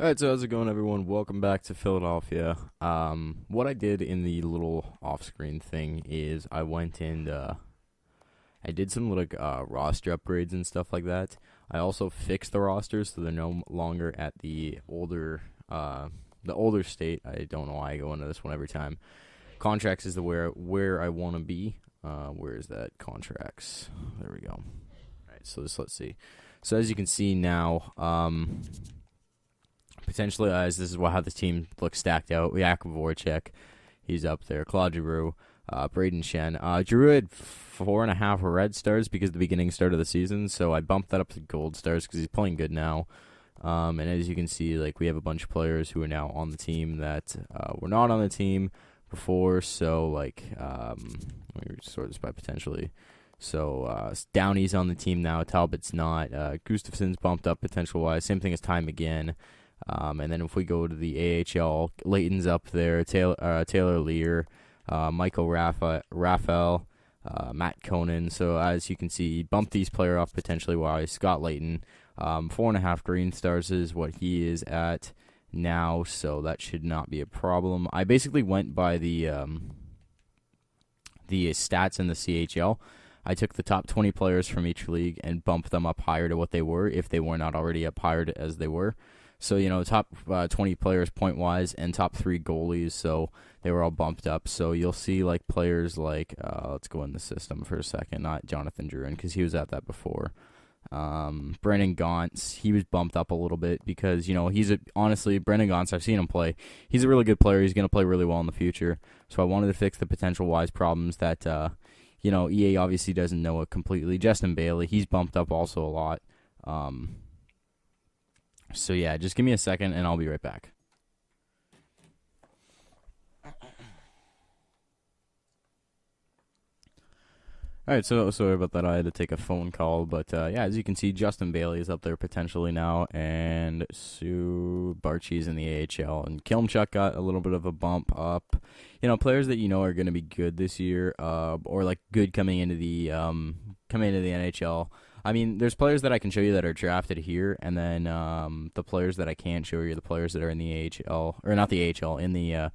Alright, so how's it going, everyone? Welcome back to Philadelphia. What I did in the little off-screen thing is I went and I did some like roster upgrades and stuff like that. I also fixed the rosters so they're no longer at the older state. I don't know why I go into this one every time. Contracts is the where I want to be. Where is that? Contracts. There we go. All right, so let's see. So as you can see now, potentially, as this is how the team looks stacked out. Jakub Voracek, he's up there. Claude Giroux, Braden Shen. Giroux had 4.5 red stars because of the beginning start of the season, so I bumped that up to gold stars because he's playing good now. And as you can see, like we have a bunch of players who are now on the team that were not on the team before. So let me sort this by potentially. So Downey's on the team now. Talbot's not. Gustafson's bumped up potential-wise. Same thing as Ty McGinn. And then if we go to the AHL, Leighton's up there, Taylor Lear, Michael Raphael, Matt Conan. So as you can see, he bumped these players up potentially wise. Scott Leighton, 4.5 green stars is what he is at now, so that should not be a problem. I basically went by the stats in the CHL. I took the top 20 players from each league and bumped them up higher to what they were if they were not already up higher as they were. So, top 20 players point-wise and top 3 goalies, so they were all bumped up. So you'll see, like, players like, let's go in the system for a second, not Jonathan Drouin, because he was at that before. Brennan Gaunce, he was bumped up a little bit because, honestly, Brennan Gaunce, I've seen him play. He's a really good player. He's going to play really well in the future. So I wanted to fix the potential-wise problems that, EA obviously doesn't know it completely. Justin Bailey, he's bumped up also a lot. So yeah, just give me a second and I'll be right back. Alright, so sorry about that. I had to take a phone call, but yeah, as you can see, Justin Bailey is up there potentially now, and Sue Barchi's in the AHL, and Kilmchuk got a little bit of a bump up. Players that are going to be good this year, or like good coming into the NHL. I mean, there's players that I can show you that are drafted here, and then the players that I can't show you, the players that are in the AHL, or not the AHL, in the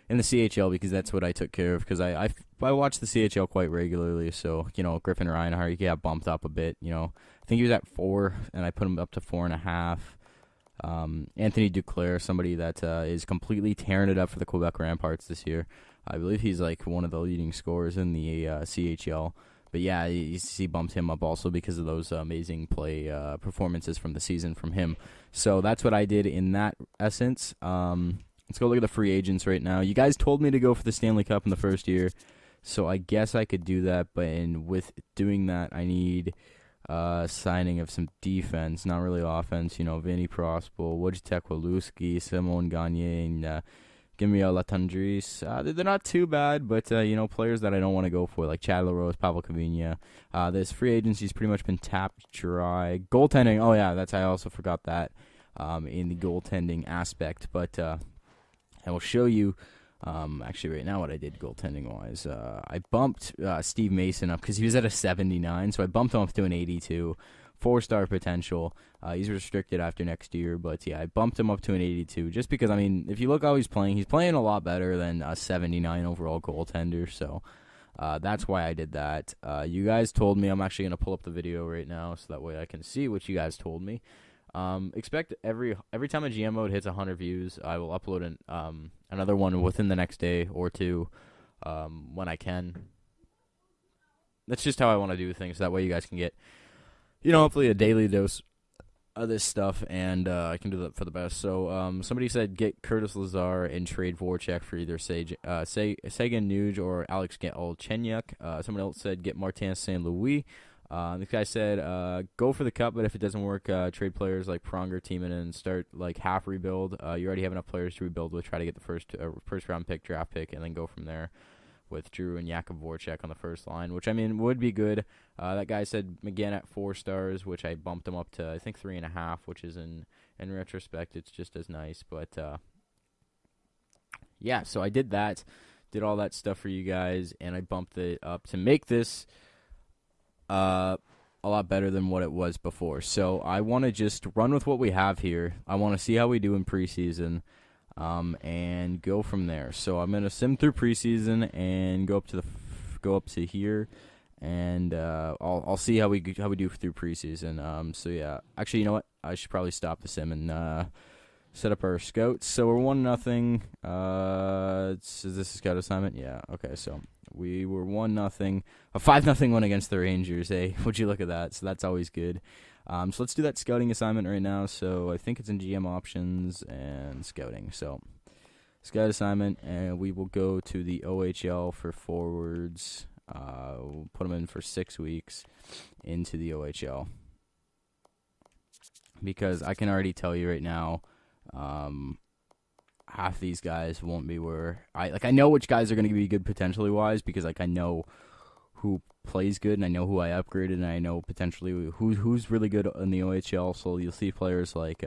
CHL, because that's what I took care of, because I watch the CHL quite regularly, so, Griffin Reinhart, he got bumped up a bit, I think he was at 4, and I put him up to 4.5. Anthony Duclair, somebody that is completely tearing it up for the Quebec Ramparts this year. I believe he's, like, one of the leading scorers in the CHL. But yeah, he bumped him up also because of those amazing play performances from the season from him. So that's what I did in that essence. Let's go look at the free agents right now. You guys told me to go for the Stanley Cup in the first year, so I guess I could do that. But with doing that, I need signing of some defense, not really offense. Vinny Prospel, Wojciech Waluski, Simon Gagne, and Gimio Latendris. They're not too bad, but, players that I don't want to go for, like Chad LaRose, Pavel Kavina. This free agency's pretty much been tapped dry. Goaltending, oh yeah, I also forgot that in the goaltending aspect. But I will show you, actually right now what I did goaltending-wise. I bumped Steve Mason up because he was at a 79, so I bumped him up to an 82. 4-star potential. He's restricted after next year, but yeah, I bumped him up to an 82 just because, if you look how he's playing a lot better than a 79 overall goaltender, so that's why I did that. You guys told me, I'm actually going to pull up the video right now so that way I can see what you guys told me. Expect every time a GM mode hits 100 views, I will upload another one within the next day or two when I can. That's just how I want to do things, so that way you guys can get hopefully a daily dose of this stuff, and I can do that for the best. So, somebody said get Curtis Lazar and trade Voracek for either Sagan Nuge or Alex Galchenyuk. Someone else said get Martin St. Louis. This guy said go for the cup, but if it doesn't work, trade players like Pronger, Tiemann, and start like half rebuild. You already have enough players to rebuild with. Try to get the first round pick, draft pick, and then go from there with Drew and Jakub Voracek on the first line, which, would be good. That guy said McGinn at 4 stars, which I bumped him up to, I think, 3.5, which is, in retrospect, it's just as nice. But, yeah, so I did that, did all that stuff for you guys, and I bumped it up to make this a lot better than what it was before. So I want to just run with what we have here. I want to see how we do in preseason, and go from there. So I'm gonna sim through preseason and go up to here, and I'll see how we do through preseason. So yeah, actually, you know what? I should probably stop the sim and set up our scouts. So we're 1-0. Is this a scout assignment? Yeah. Okay. So we were 1-0, a 5-0 win against the Rangers. Hey, would you look at that? So that's always good. So let's do that scouting assignment right now. So I think it's in GM options and scouting. So scout assignment, and we will go to the OHL for forwards. We'll put them in for 6 weeks into the OHL, because I can already tell you right now, half these guys won't be where I know which guys are going to be good potentially wise, because I know who plays good and I know who I upgraded and I know potentially who's really good in the OHL. So you'll see players like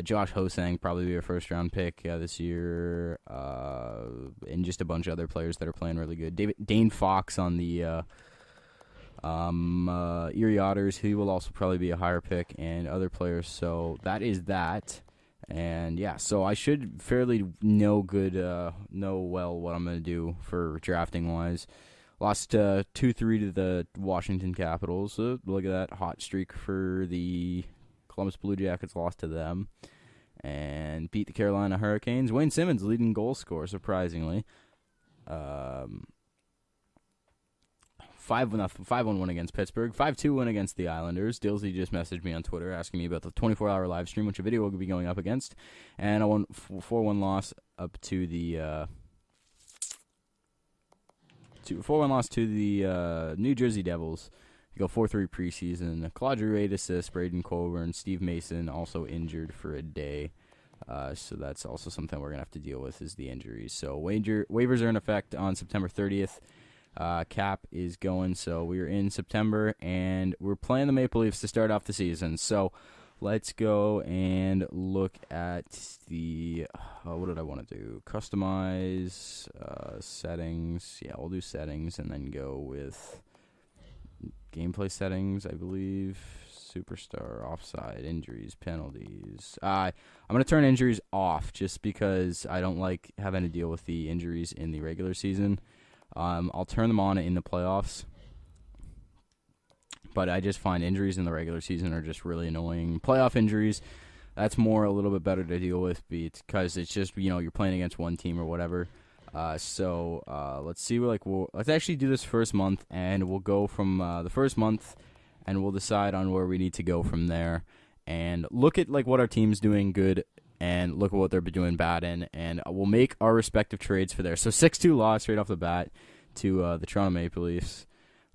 Josh Hosang probably be a first round pick this year, and just a bunch of other players that are playing really good. Dane Fox on the Erie Otters, he will also probably be a higher pick, and other players. So that is that. And yeah, so I should fairly know well what I'm going to do for drafting wise. Lost 2-3 to the Washington Capitals. So look at that hot streak for the Columbus Blue Jackets. Lost to them. And beat the Carolina Hurricanes. Wayne Simmons leading goal scorer, surprisingly. 5-1 win against Pittsburgh. 5-2 win against the Islanders. Dilsey just messaged me on Twitter asking me about the 24-hour live stream, which a video will be going up against. And a 4-1 loss up to the 4-1 loss to the New Jersey Devils. You go 4-3 preseason. Claude Giroux 8 assists. Braden Coburn, Steve Mason also injured for a day. So that's also something we're going to have to deal with, is the injuries. So waivers are in effect on September 30th. Cap is going, so we're in September, and we're playing the Maple Leafs to start off the season. So let's go and look at the, what did I want to do? Customize, settings. Yeah, we'll do settings, and then go with gameplay settings, I believe. Superstar, offside, injuries, penalties. I'm going to turn injuries off just because I don't like having to deal with the injuries in the regular season. I'll turn them on in the playoffs, but I just find injuries in the regular season are just really annoying. Playoff injuries, that's a little bit better to deal with, because it's just, you're playing against one team or whatever. So let's see. Let's actually do this first month, and we'll go from the first month, and we'll decide on where we need to go from there, and look at what our team's doing good, and look at what they're doing bad in, and we'll make our respective trades for there. So 6-2 loss right off the bat to the Toronto Maple Leafs.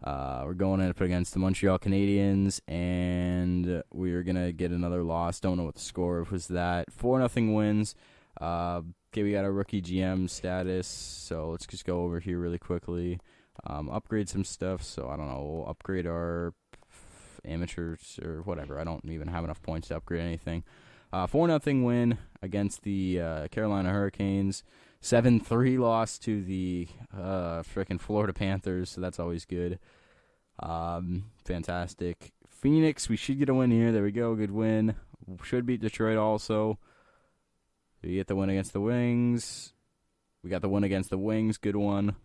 We're going up against the Montreal Canadiens, and we're going to get another loss. Don't know what the score was that. 4-0 wins. Okay, we got our rookie GM status, so let's just go over here really quickly. Upgrade some stuff, so I don't know, we'll upgrade our amateurs or whatever. I don't even have enough points to upgrade anything. 4-0 win against the Carolina Hurricanes. 7-3 loss to the frickin' Florida Panthers, so that's always good. Fantastic. Phoenix, we should get a win here. There we go, good win. Should beat Detroit also. We get the win against the Wings. We got the win against the Wings, good one.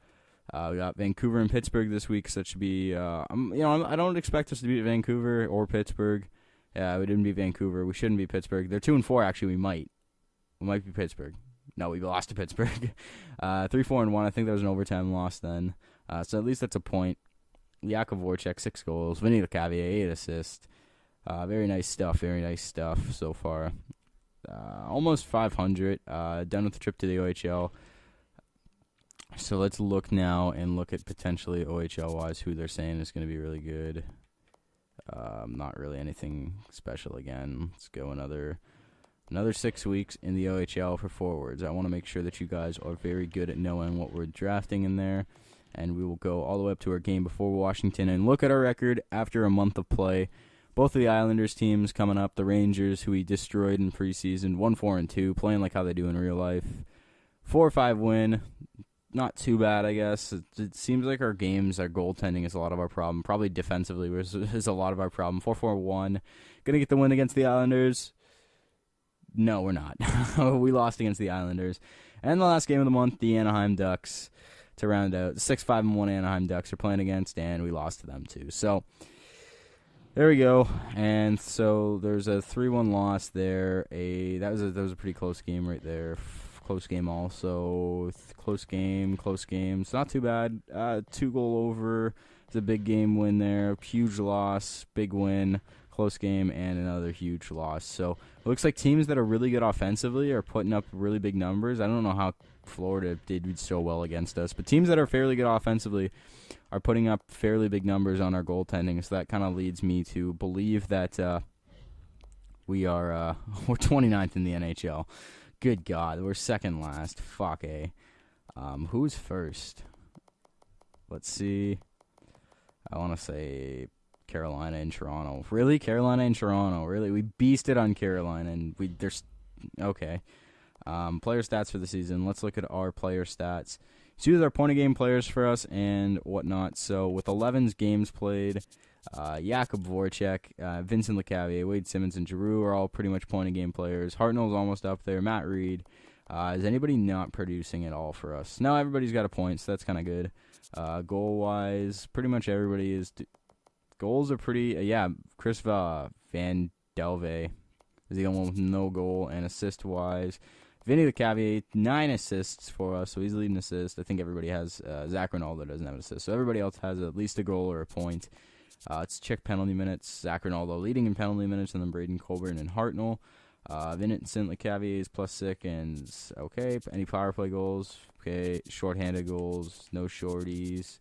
We got Vancouver and Pittsburgh this week, so that should be. I don't expect us to beat Vancouver or Pittsburgh. Yeah, we didn't beat Vancouver. We shouldn't beat Pittsburgh. They're 2-4. Actually, we might beat Pittsburgh. No, we lost to Pittsburgh. 3-4-1. I think that was an overtime loss then. So at least that's a point. Yakov Voracek, 6 goals. Vinny Lecavalier, 8 assists. Very nice stuff. Very nice stuff so far. Almost 500. Done with the trip to the OHL. So let's look now and look at potentially OHL-wise who they're saying is going to be really good. Not really anything special again. Let's go another 6 weeks in the OHL for forwards. I want to make sure that you guys are very good at knowing what we're drafting in there. And we will go all the way up to our game before Washington and look at our record after a month of play. Both of the Islanders teams coming up. The Rangers, who we destroyed in preseason, 1-4-2, playing like how they do in real life. 4-5 win. not too bad, I guess. It seems like our goaltending is a lot of our problem. Probably defensively is a lot of our problem. 4-4-1. Gonna get the win against the Islanders. No, we're not. We lost against the Islanders. And the last game of the month, the Anaheim Ducks, to round out. The 6-5-1 Anaheim Ducks are playing against, and we lost to them too. So, there we go. And so there's a 3-1 loss there. That was a pretty close game right there. Close game also. Close game. It's not too bad. 2-goal over. It's a big game win there. Huge loss. Big win. Close game and another huge loss. So it looks like teams that are really good offensively are putting up really big numbers. I don't know how Florida did so well against us, but teams that are fairly good offensively are putting up fairly big numbers on our goaltending. So that kind of leads me to believe that we're 29th in the NHL. Good God, we're second last. Fuck a. Who's first? Let's see. I want to say Carolina and Toronto. Really? Carolina and Toronto. Really? We beasted on Carolina, and there's okay. Player stats for the season. Let's look at our player stats. So these are point-of-game players for us and whatnot. So with 11 games played, Jakub Voracek, Vincent Lecavalier, Wade Simmons, and Giroux are all pretty much point-of-game players. Hartnell's almost up there. Matt Reed. Is anybody not producing at all for us? No, everybody's got a point, so that's kind of good. Goal-wise, pretty much everybody is... Goals are pretty... Chris Van Delve is the only one with no goal. And assist-wise, Vinny Lecavalier, 9 assists for us, so he's leading assist. I think everybody has... Zach Ronaldo doesn't have an assist, so everybody else has at least a goal or a point. Let's check penalty minutes. Zach Ronaldo leading in penalty minutes, and then Braden Colburn and Hartnell. Vincent Lecavalier is +6, and okay. Any power play goals? Okay. Shorthanded goals, no shorties.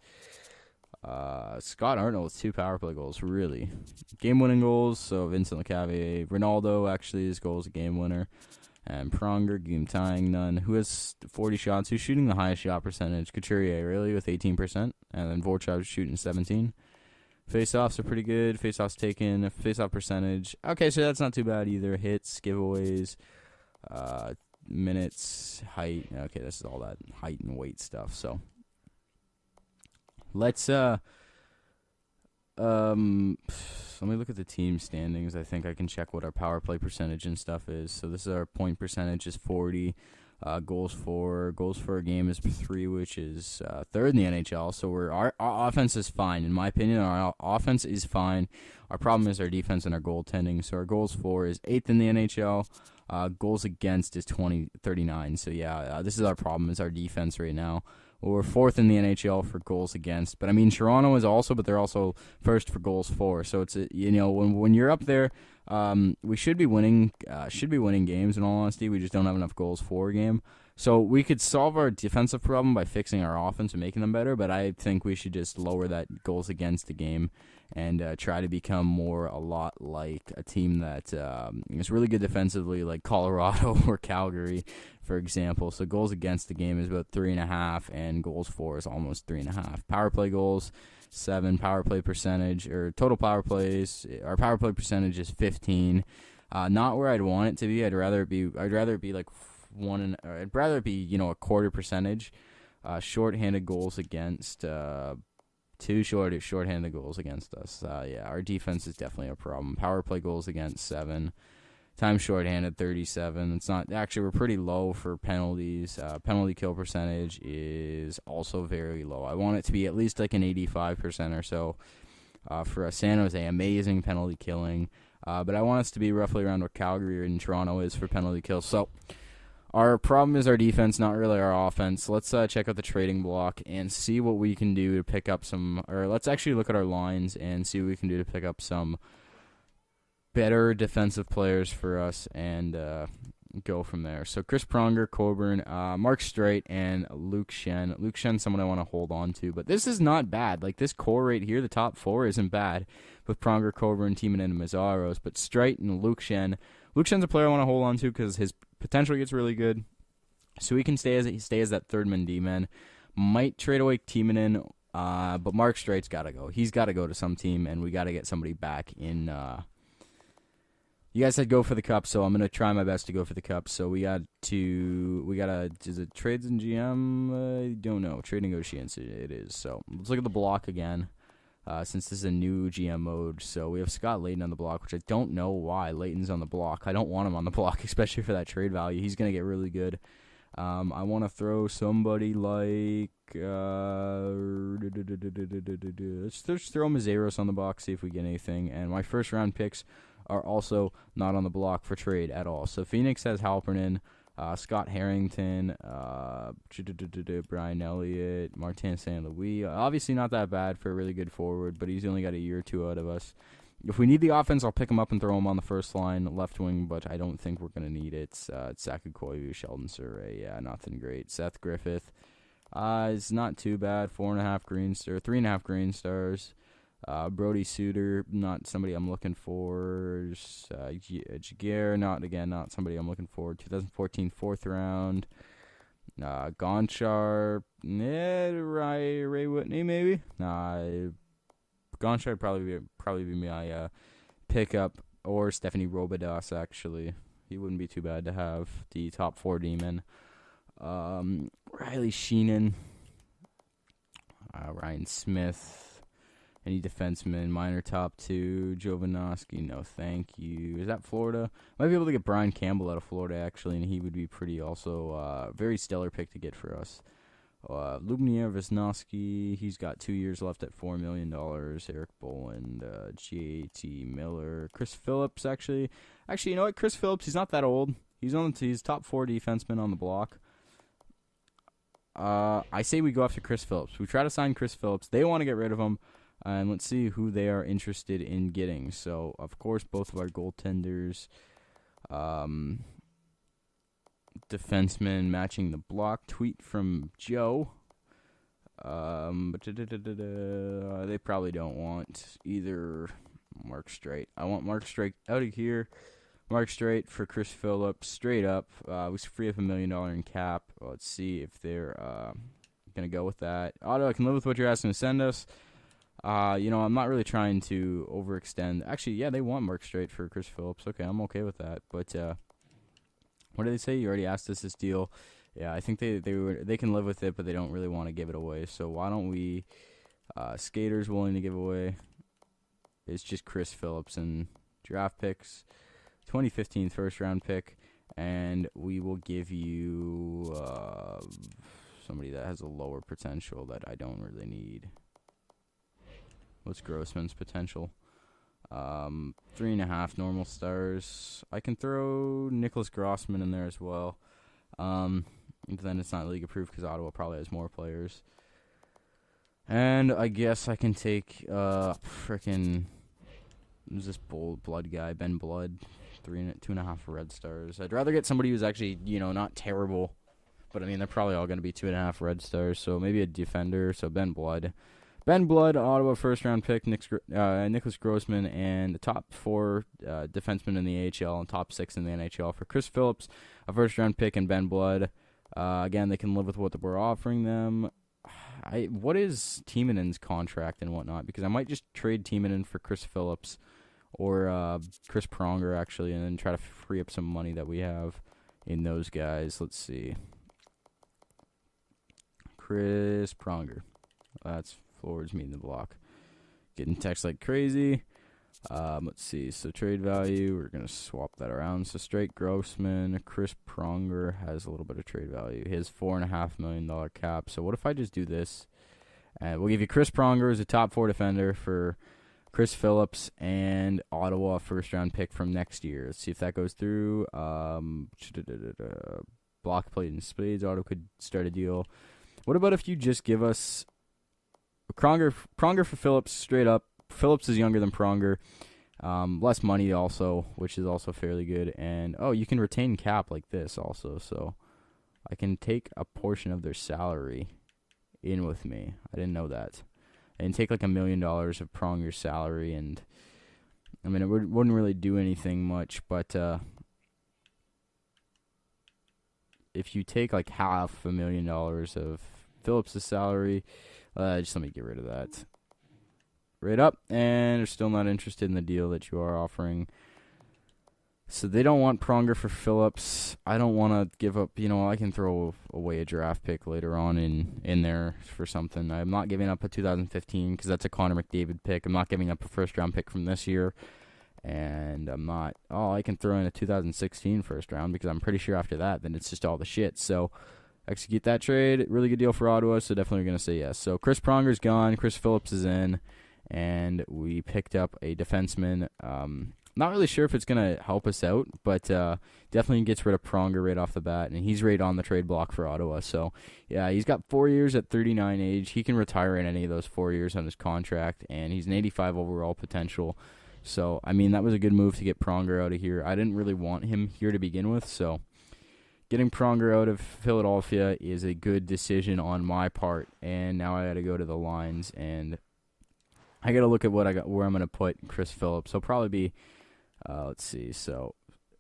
Scott Hartnell with 2 power play goals, really. Game-winning goals, so Vincent Lecavalier. Ronaldo, actually, his goal is a game-winner. And Pronger, game-tying, none. Who has 40 shots? Who's shooting the highest shot percentage? Couturier, really, with 18%. And then Voracek shooting 17. Face-offs are pretty good. Face-offs taken. Face-off percentage. Okay, so that's not too bad either. Hits, giveaways, minutes, height. Okay, this is all that height and weight stuff, so... Let's let me look at the team standings. I think I can check what our power play percentage and stuff is. So this is our point percentage is 40. Goals for a game is 3, which is third in the NHL. So our offense is fine, in my opinion. Our offense is fine. Our problem is our defense and our goaltending. So our goals for is 8th in the NHL. Goals against is 39. So yeah, this is our problem, is our defense right now. We're 4th in the NHL for goals against, but I mean Toronto is also, but they're also first for goals for. So it's when you're up there, we should be winning games. In all honesty, we just don't have enough goals for a game. So we could solve our defensive problem by fixing our offense and making them better. But I think we should just lower that goals against the game and try to become a lot like a team that is really good defensively, like Colorado or Calgary, for example. So goals against the game is about 3.5, and goals for is almost 3.5. Power play goals, 7. Power play percentage, or total power plays, our power play percentage is 15. Not where I'd want it to be. I'd rather it be like I'd rather it be a quarter percentage. Shorthanded goals against. 2 shorthanded goals against us. Our defense is definitely a problem. Power play goals against 7. Time shorthanded 37. It's not actually, we're pretty low for penalties. Penalty kill percentage is also very low. I want it to be at least like an 85% or so. For San Jose, amazing penalty killing. But I want us to be roughly around what Calgary and Toronto is for penalty kills. So our problem is our defense, not really our offense. Let's check out the trading block and see what we can do to pick up let's actually look at our lines and see what we can do to pick up some better defensive players for us and go from there. So Chris Pronger, Coburn, Mark Streit, and Luke Shen. Luke Shen's someone I want to hold on to, but this is not bad. Like this core right here, the top 4 isn't bad with Pronger, Coburn, Timonen, and Mazzaros, but Streit and Luke Shen. Luke Shen's a player I want to hold on to because his potential gets really good, so he can stay as that third-man D-man. Might trade away Timonen, but Mark Streit's got to go. He's got to go to some team, and we got to get somebody back in You guys said go for the cup, so I'm gonna try my best to go for the cup. So we got is it trades and GM? I don't know. Trade negotiations it is. So let's look at the block again. Since this is a new GM mode, so we have Scott Layton on the block, which I don't know why Layton's on the block. I don't want him on the block, especially for that trade value. He's gonna get really good. I want to throw somebody like let's just throw Mazeiros on the box, see if we get anything. And my first round picks are also not on the block for trade at all. So Phoenix has Halpernin, Scott Harrington, Brian Elliott, Martin St. Louis. Obviously not that bad for a really good forward, but he's only got a year or two out of us. If we need the offense, I'll pick him up and throw him on the first line, left wing, but I don't think we're going to need it. It's Saku Koivu, Sheldon Surrey. Yeah, nothing great. Seth Griffith. It's not too bad. 4.5 green star, 3.5 green stars. Brody Suter, not somebody I'm looking for. Jaguar, not somebody I'm looking for. 2014 4th round. Gonchar, Ray Whitney maybe. Gonchar would probably be my pickup, or Stephanie Robidas actually. He wouldn't be too bad to have the top 4 demon. Riley Sheenan, Ryan Smith, any defenseman, minor top 2, Jovanovski, no thank you. Is that Florida? Might be able to get Brian Campbell out of Florida actually, and he would be pretty also very stellar pick to get for us. Lubomir Vesnovsky, he's got 2 years left at $4 million. Eric Boland, J.T. Miller, Chris Phillips, actually, you know what? Chris Phillips, he's not that old. He's top 4 defenseman on the block. I say we go after Chris Phillips. We try to sign Chris Phillips. They want to get rid of him, and let's see who they are interested in getting. So, of course, both of our goaltenders. Defenseman matching the block. Tweet from Joe. They probably don't want either Mark Streit. I want Mark Streit out of here. Mark Streit for Chris Phillips. Straight up. We free up $1 million in cap. Let's see if they're going to go with that. Otto, I can live with what you're asking to send us. I'm not really trying to overextend. Actually, yeah, they want Mark Streit for Chris Phillips. Okay, I'm okay with that. But, what did they say? You already asked us this deal. Yeah, I think they can live with it, but they don't really want to give it away. So why don't we skaters willing to give away? It's just Chris Phillips and draft picks, 2015 first round pick, and we will give you somebody that has a lower potential that I don't really need. What's Grossman's potential? 3.5 normal stars. I can throw Nicholas Grossman in there as well. Then it's not league approved because Ottawa probably has more players. And I guess I can take who's this bold blood guy? Ben Blood. 2.5 red stars. I'd rather get somebody who's actually, not terrible. But I mean, they're probably all going to be 2.5 red stars. So maybe a defender. So Ben Blood. Ottawa first-round pick, Nicholas Grossman, and the top 4 defensemen in the AHL and top 6 in the NHL. For Chris Phillips, a first-round pick, and Ben Blood. Again, they can live with what we're offering them. What is Timonin's contract and whatnot? Because I might just trade Timonin for Chris Phillips or Chris Pronger, actually, and then try to free up some money that we have in those guys. Let's see. Chris Pronger. That's forwards meeting the block. Getting text like crazy. Let's see. So trade value, we're going to swap that around. So straight Grossman, Chris Pronger has a little bit of trade value. He has $4.5 million cap. So what if I just do this? We'll give you Chris Pronger as a top 4 defender for Chris Phillips and Ottawa first-round pick from next year. Let's see if that goes through. Block plate and spades. Ottawa could start a deal. What about if you just give us Pronger for Phillips straight up? Phillips is younger than Pronger. Less money also, which is also fairly good. And, you can retain cap like this also. So I can take a portion of their salary in with me. I didn't know that. And take like $1 million of Pronger's salary. And, I mean, it wouldn't really do anything much. But if you take like $500,000 of Phillips' salary, just let me get rid of that. Right up, and they're still not interested in the deal that you are offering. So they don't want Pronger for Phillips. I don't want to give up. I can throw away a draft pick later on in there for something. I'm not giving up a 2015 because that's a Connor McDavid pick. I'm not giving up a first-round pick from this year. And I'm not. Oh, I can throw in a 2016 first round because I'm pretty sure after that, then it's just all the shit. So execute that trade. Really good deal for Ottawa, so definitely going to say yes. So Chris Pronger's gone. Chris Phillips is in. And we picked up a defenseman. Not really sure if it's going to help us out, but definitely gets rid of Pronger right off the bat, and he's right on the trade block for Ottawa. So, yeah, he's got 4 years at 39 age. He can retire in any of those 4 years on his contract, and he's an 85 overall potential. So, I mean, that was a good move to get Pronger out of here. I didn't really want him here to begin with, so getting Pronger out of Philadelphia is a good decision on my part, and now I got to go to the lines, and I got to look at where I'm going to put Chris Phillips. He'll probably be, let's see, so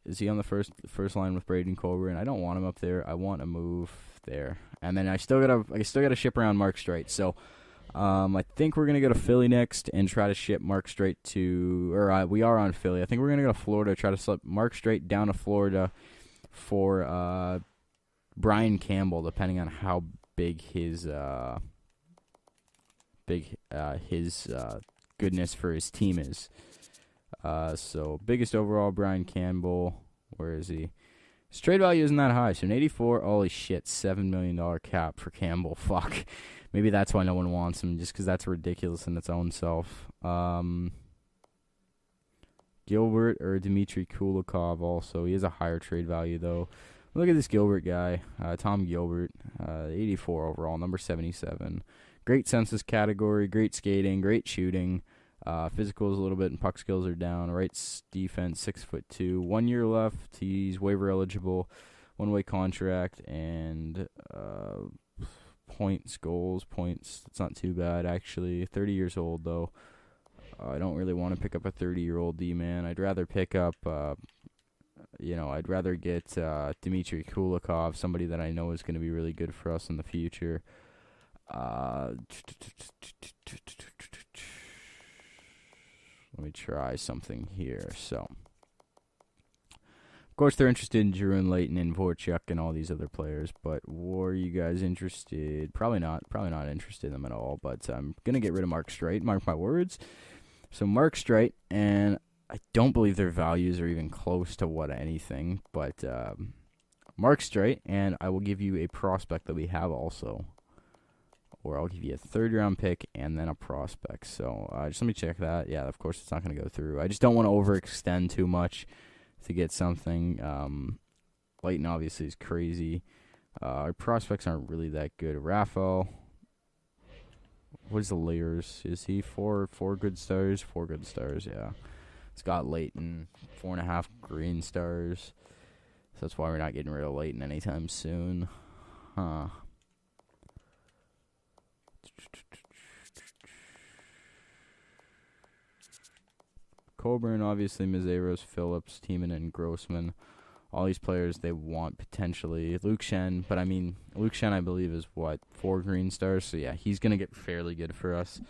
is he on the first line with Braden Coburn? I don't want him up there. I want to move there. And then I still got to ship around Mark Streit. So I think we're going to go to Philly next and try to ship Mark Streit we are on Philly. I think we're going to go to Florida, try to slip Mark Streit down to Florida for Brian Campbell, depending on how big his goodness for his team is. So biggest overall, Brian Campbell. Where is he? His trade value isn't that high. So an 84, holy shit, $7 million cap for Campbell. Fuck. Maybe that's why no one wants him, just because that's ridiculous in its own self. Gilbert or Dmitry Kulikov also. He has a higher trade value, though. Look at this Gilbert guy. Tom Gilbert, 84 overall, number 77. Great census category, great skating, great shooting. Physicals a little bit and puck skills are down. Right defense, 6'2". 1 year left. He's waiver eligible. One-way contract and points. It's not too bad actually. 30 years old though. I don't really want to pick up a 30-year-old D-man. I'd rather pick up, I'd rather get Dmitry Kulikov, somebody that I know is going to be really good for us in the future. Let me try something here. So, of course, they're interested in Jerome Layton and Vorchuk and all these other players, but were you guys interested? Probably not interested in them at all, but I'm going to get rid of Mark Streit, mark my words. So, Mark Streit, and I don't believe their values are even close to what anything, but Mark Streit, and I will give you a prospect that we have also. Or I'll give you a third-round pick and then a prospect. So just let me check that. Yeah, of course it's not going to go through. I just don't want to overextend too much to get something. Layton obviously is crazy. Our prospects aren't really that good. Rafael, what is the layers? Is he four good stars? 4 good stars, yeah. Scott Layton, 4.5 green stars. So that's why we're not getting rid of Layton anytime soon. Huh. Coburn, obviously, Mazeros, Phillips, Tiemann, and Grossman. All these players they want potentially. Luke Shen, but I mean, Luke Shen, I believe, is 4 green stars. So, yeah, he's going to get fairly good for us.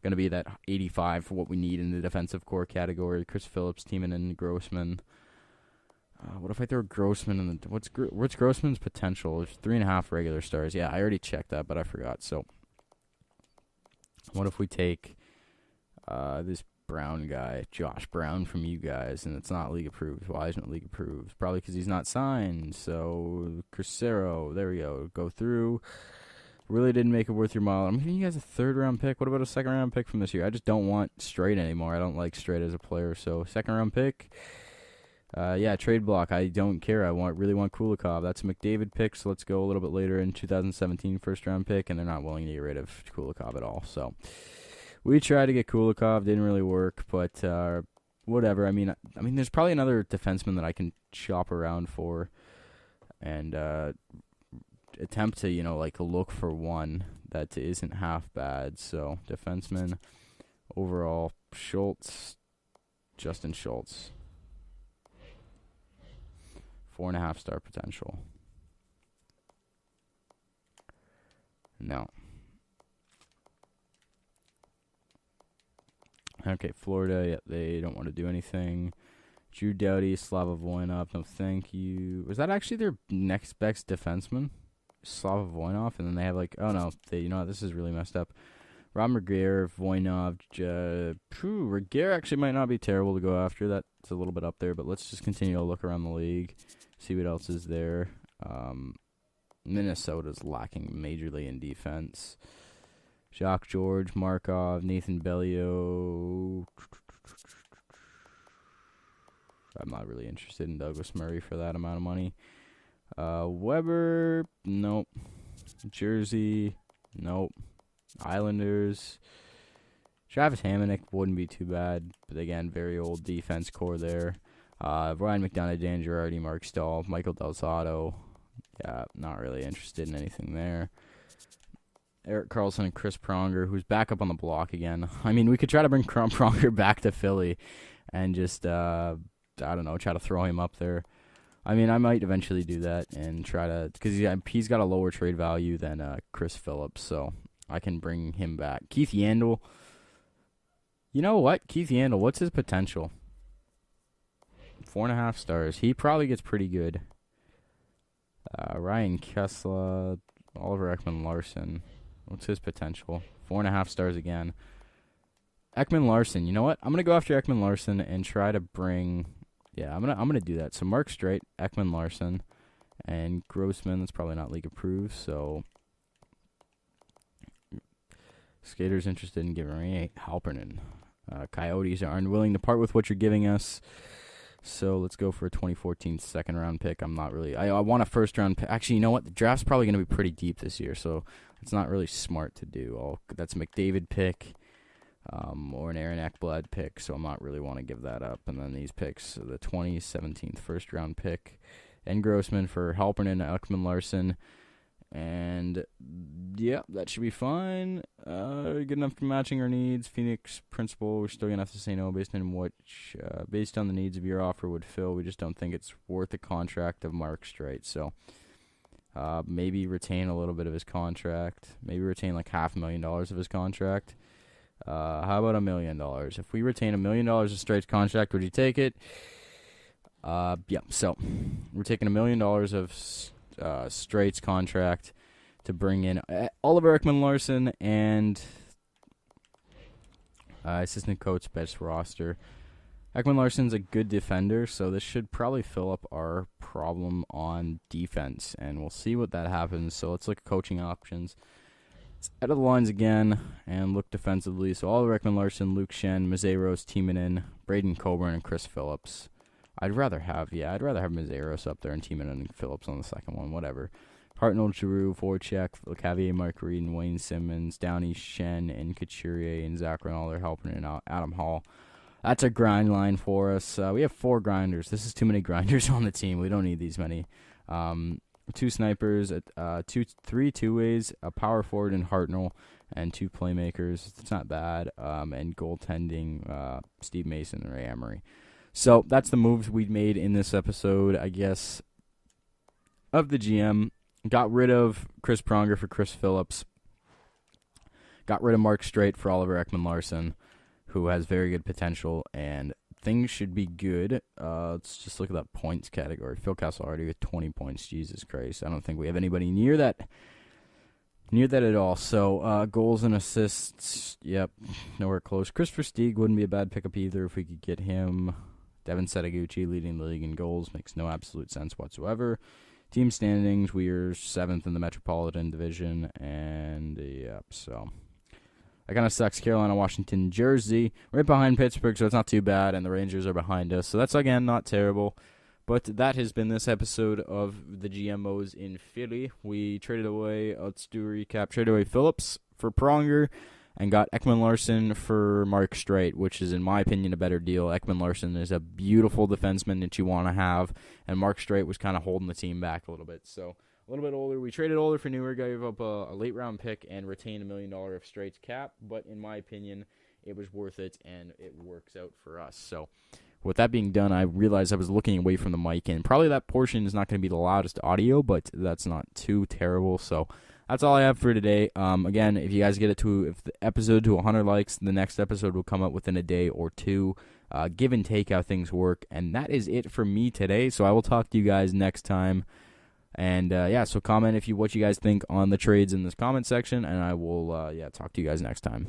Going to be that 85 for what we need in the defensive core category. Chris Phillips, Tiemann, and Grossman. What if I throw Grossman in the... What's Grossman's potential? It's 3.5 regular stars. Yeah, I already checked that, but I forgot. So, what if we take this Brown guy, Josh Brown from you guys, and it's not league approved. Why isn't it league approved? Probably because he's not signed. So, Crucero, there we go. Go through. Really didn't make it worth your while. I'm giving you guys a 3rd-round pick. What about a 2nd-round pick from this year? I just don't want Streit anymore. I don't like Streit as a player. So, 2nd-round pick. Trade block. I don't care. I really want Kulikov. That's a McDavid pick, so let's go a little bit later in 2017 1st-round pick, and they're not willing to get rid of Kulikov at all. So, we tried to get Kulikov. Didn't really work, but whatever. I mean, there's probably another defenseman that I can shop around for and attempt to, look for one that isn't half bad. So, defenseman, overall, Justin Schultz. 4.5 star potential. No. Okay, Florida, they don't want to do anything. Drew Doughty, Slava Voinov, no thank you. Was that actually their next best defenseman? Slava Voinov, and then they have oh no, you know what, this is really messed up. Rob Regehr, Voinov, Regehr actually might not be terrible to go after. That's a little bit up there, but let's just continue to look around the league, see what else is there. Minnesota's lacking majorly in defense. Jacques George, Markov, Nathan Bellio. I'm not really interested in Douglas Murray for that amount of money. Weber, nope. Jersey, nope. Islanders. Travis Hamonic wouldn't be too bad, but again, very old defense core there. Ryan McDonough, Dan Girardi, Mark Stahl, Michael Del Zotto. Yeah, not really interested in anything there. Erik Karlsson and Chris Pronger, who's back up on the block again. I mean, we could try to bring Pronger back to Philly and just, I don't know, try to throw him up there. I mean, I might eventually do that and try to, because he's got a lower trade value than Chris Phillips, so I can bring him back. Keith Yandel. You know what? Keith Yandel, what's his potential? 4.5 stars. He probably gets pretty good. Ryan Kessler, Oliver Ekman-Larsson. What's his potential? 4.5 stars again. Ekman-Larsson. You know what? I'm gonna go after Ekman-Larsson and try to bring. Yeah, I'm gonna do that. So Mark Streit, Ekman-Larsson, and Grossman. That's probably not league approved. So Skater's interested in giving me Halpernen. Coyotes are unwilling to part with what you're giving us. So let's go for a 2014 second-round pick. I'm not really... I want a first-round pick. Actually, you know what? The draft's probably going to be pretty deep this year, so it's not really smart to do. That's a McDavid pick or an Aaron Ekblad pick, so I'm not really want to give that up. And then these picks, the 2017 first-round pick, and Grossman for Halpernen, Ekman-Larsson. And, yeah, that should be fine. Good enough for matching our needs. Phoenix principal, we're still going to have to say no based on based on the needs of your offer would fill. We just don't think it's worth the contract of Mark Streit. So, maybe retain a little bit of his contract. Maybe retain like $500,000 of his contract. How about $1 million? If we retain $1 million of Streit's contract, would you take it? Yeah, so we're taking $1 million of Streit's contract to bring in Oliver Ekman-Larsson and assistant coach best roster. Ekman-Larsson's a good defender, so this should probably fill up our problem on defense, and we'll see what that happens. So let's look at coaching options. Let's edit the lines again and look defensively. So Oliver Ekman-Larsson, Luke Schenn, Mazeiros, Timonen, Braden Coburn, and Chris Phillips. I'd rather have Mazeiros up there and Timonen and Phillips on the second one, whatever. Hartnell, Giroux, Voracek, Cavier, Mark Reed, and Wayne Simmons, Downey, Schenn, and Couturier, and Zach Rinaldo helping and Adam Hall. That's a grind line for us. We have 4 grinders. This is too many grinders on the team. We don't need these many. 2 snipers, 3 two-ways, a power forward in Hartnell, and 2 playmakers. It's not bad. And goaltending, Steve Mason and Ray Emery. So that's the moves we made in this episode, I guess, of the GM. Got rid of Chris Pronger for Chris Phillips. Got rid of Mark Streit for Oliver Ekman-Larsson, who has very good potential, and things should be good. Let's just look at that points category. Phil Kessel already with 20 points. Jesus Christ. I don't think we have anybody near that at all. So goals and assists, yep, nowhere close. Chris Versteeg wouldn't be a bad pickup either if we could get him. Devin Setaguchi leading the league in goals makes no absolute sense whatsoever. Team standings, we are 7th in the Metropolitan Division, and yep, so that kind of sucks. Carolina, Washington, Jersey, right behind Pittsburgh, so it's not too bad, and the Rangers are behind us, so that's, again, not terrible. But that has been this episode of the GMOs in Philly. We traded away, let's do a recap, traded away Phillips for Pronger, and got Ekman-Larsson for Mark Streit, which is, in my opinion, a better deal. Ekman-Larsson is a beautiful defenseman that you want to have, and Mark Streit was kind of holding the team back a little bit. So, a little bit older. We traded older for newer, gave up a late-round pick, and retained $1 million of Streit's cap, but in my opinion, it was worth it, and it works out for us. So, with that being done, I realized I was looking away from the mic, and probably that portion is not going to be the loudest audio, but that's not too terrible, so that's all I have for today. Again, if you guys get if the episode to 100 likes, the next episode will come up within a day or two. Give and take how things work. And that is it for me today. So I will talk to you guys next time. And so comment what you guys think on the trades in this comment section, and I will talk to you guys next time.